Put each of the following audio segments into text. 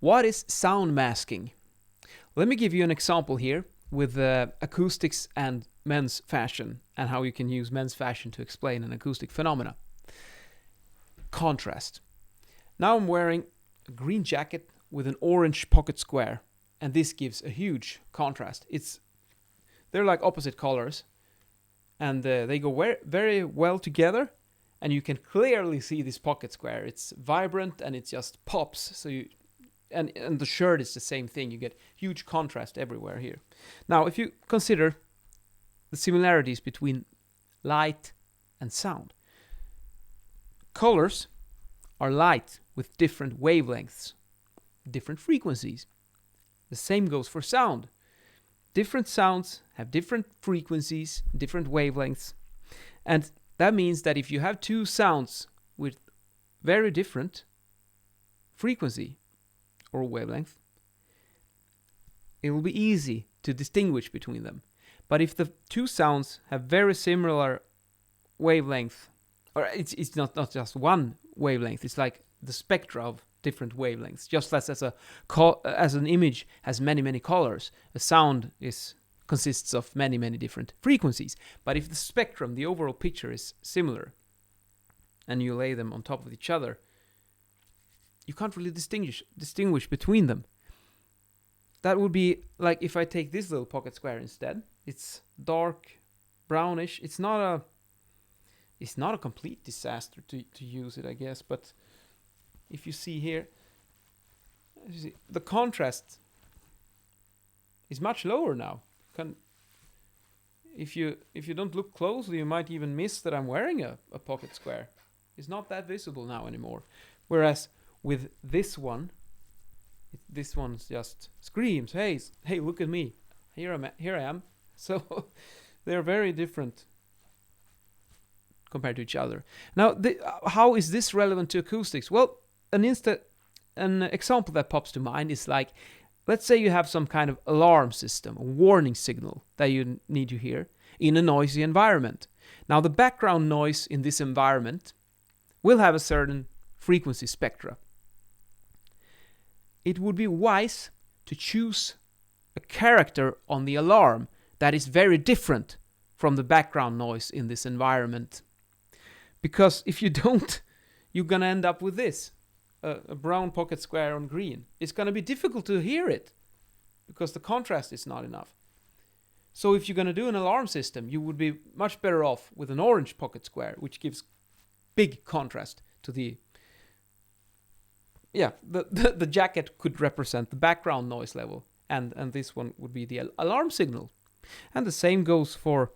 What is sound masking? Let me give you an example here with acoustics and men's fashion, and how you can use men's fashion to explain an acoustic phenomena. Contrast. Now I'm wearing a green jacket with an orange pocket square, and this gives a huge contrast. They're like opposite colors, and they go very well together, and you can clearly see this pocket square. It's vibrant and it just pops. And the shirt is the same thing. You get huge contrast everywhere here. Now, if you consider the similarities between light and sound, colors are light with different wavelengths, different frequencies. The same goes for sound. Different sounds have different frequencies, different wavelengths, and that means that if you have two sounds with very different frequency or wavelength, it will be easy to distinguish between them. But if the two sounds have very similar wavelength, or it's not just one wavelength, it's like the spectra of different wavelengths. Just as an image has many colors, a sound consists of many different frequencies. But if the spectrum, the overall picture, is similar, and you lay them on top of each other, you can't really distinguish between them. That would be like if I take this little pocket square instead. It's dark brownish. It's not a complete disaster to use it, I guess, but if you see here, the contrast is much lower now. If you don't look closely, you might even miss that I'm wearing a pocket square. It's not that visible now anymore. Whereas with this one just screams, "Hey, look at me! Here I am." So they're very different compared to each other. Now, how is this relevant to acoustics? Well, an example that pops to mind is like, let's say you have some kind of alarm system, a warning signal that you need to hear in a noisy environment. Now, the background noise in this environment will have a certain frequency spectra. It would be wise to choose a character on the alarm that is very different from the background noise in this environment. Because if you don't, you're going to end up with this. A brown pocket square on green. It's going to be difficult to hear it because the contrast is not enough. So if you're going to do an alarm system, you would be much better off with an orange pocket square, which gives big contrast to the jacket could represent the background noise level, and this one would be the alarm signal. And the same goes for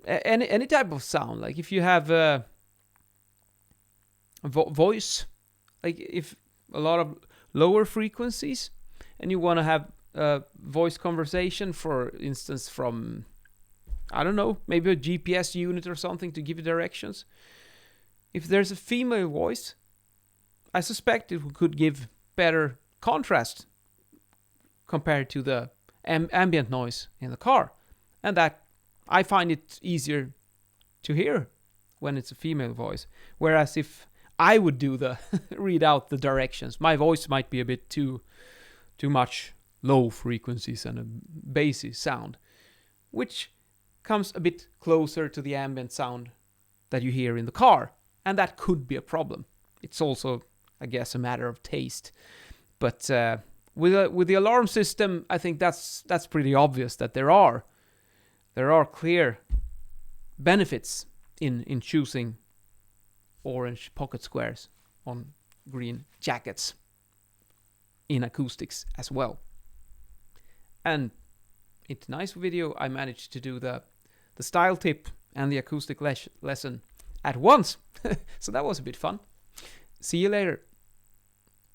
any type of sound. Like if you have a voice, like if a lot of lower frequencies, and you want to have a voice conversation, for instance, from, I don't know, maybe a GPS unit or something to give you directions. If there's a female voice, I suspect it could give better contrast compared to the ambient noise in the car. And that I find it easier to hear when it's a female voice. Whereas if I would do the read out the directions, my voice might be a bit too much low frequencies and a bassy sound, which comes a bit closer to the ambient sound that you hear in the car, and that could be a problem. It's also, I guess, a matter of taste. But with the alarm system, I think that's pretty obvious that there are clear benefits in choosing orange pocket squares on green jackets in acoustics as well. And in tonight's video, I managed to do the style tip and the acoustic lesson at once. So that was a bit fun. See you later.